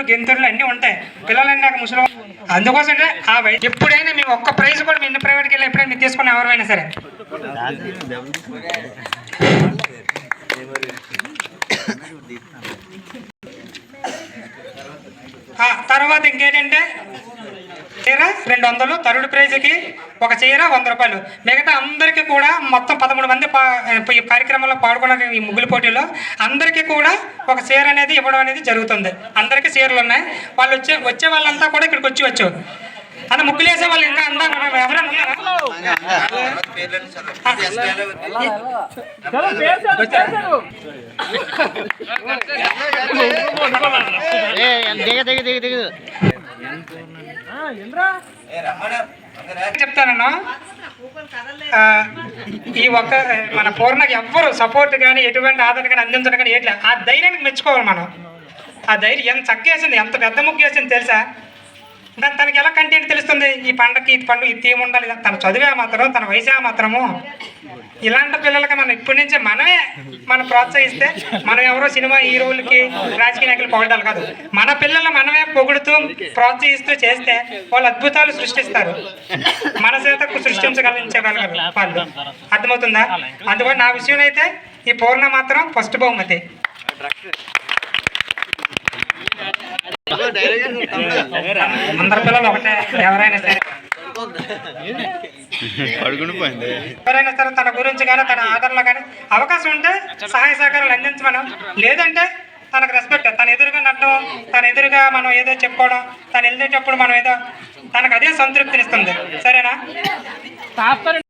ఎగురులు గెంతులు అన్నీ ఉంటాయి. పిల్లలన్నీ నాకు ముసలి అందుకోసం ఆ వయసు ఎప్పుడైనా మేము ఒక్క ప్రైజ్ కూడా మీ ప్రైవేట్కి వెళ్ళి ఎప్పుడైనా మీరు తీసుకుని ఎవరైనా సరే. తర్వాత ఇంకేంటంటే చీర 200, థర్డ్ ప్రైజ్కి ఒక చీర 100 రూపాయలు. మిగతా అందరికీ కూడా మొత్తం 13 మంది ఈ కార్యక్రమంలో పాల్గొన్న ఈ ముగ్గుల పోటీలో అందరికీ కూడా ఒక చీర అనేది ఇవ్వడం అనేది జరుగుతుంది. అందరికీ చీరలు ఉన్నాయి. వాళ్ళు వచ్చే వాళ్ళంతా కూడా ఇక్కడికి వచ్చు. అన్న ముగ్గులు వేసే వాళ్ళు ఇంకా అందంగా ఎవరైనా చెప్తానన్నా, ఈ ఒక్క మన పూర్ణకి ఎవ్వరు సపోర్ట్ కానీ ఎటువంటి ఆదరణ కానీ అందించడం కానీ ఏట్లే. ఆ ధైర్యానికి మెచ్చుకోవాలి మనం. ఆ ధైర్యం ఎంత చక్కేసింది, ఎంత పెద్ద ముగ్గు వేసింది తెలుసా. దాని తనకి ఎలా కంటెంట్ తెలుస్తుంది, ఈ పండగకి ఈ పండుగ ఇది ఏమి ఉండాలి, తన చదివే మాత్రం తన వయసే మాత్రము. ఇలాంటి పిల్లలకి మనం ఇప్పటి నుంచే మనం ప్రోత్సహిస్తే మనం ఎవరో సినిమా హీరోలకి రాజకీయ నాయకులు పొగడాలి కాదు, మన పిల్లలు మనమే పొగుడుతూ ప్రోత్సహిస్తూ చేస్తే వాళ్ళు అద్భుతాలు సృష్టిస్తారు. మన చేత సృష్టించగలించగలగారు వాళ్ళు. అర్థమవుతుందా? అందువల్ల నా విషయంలో అయితే ఈ పూర్ణ మాత్రం ఫస్ట్ బహుమతి. అందరి పిల్లలు ఒకటే. ఎవరైనా సరే తన గురించి కానీ తన ఆదరణ కానీ అవకాశం ఉంటే సహాయ సహకారాలు అందించమనం. లేదంటే తనకు రెస్పెక్ట్, తన ఎదురుగా నడడం, తన ఎదురుగా మనం ఏదో చెప్పుకోవడం, తను వెళ్ళేటప్పుడు మనం ఏదో తనకు అదే సంతృప్తినిస్తుంది. సరేనా?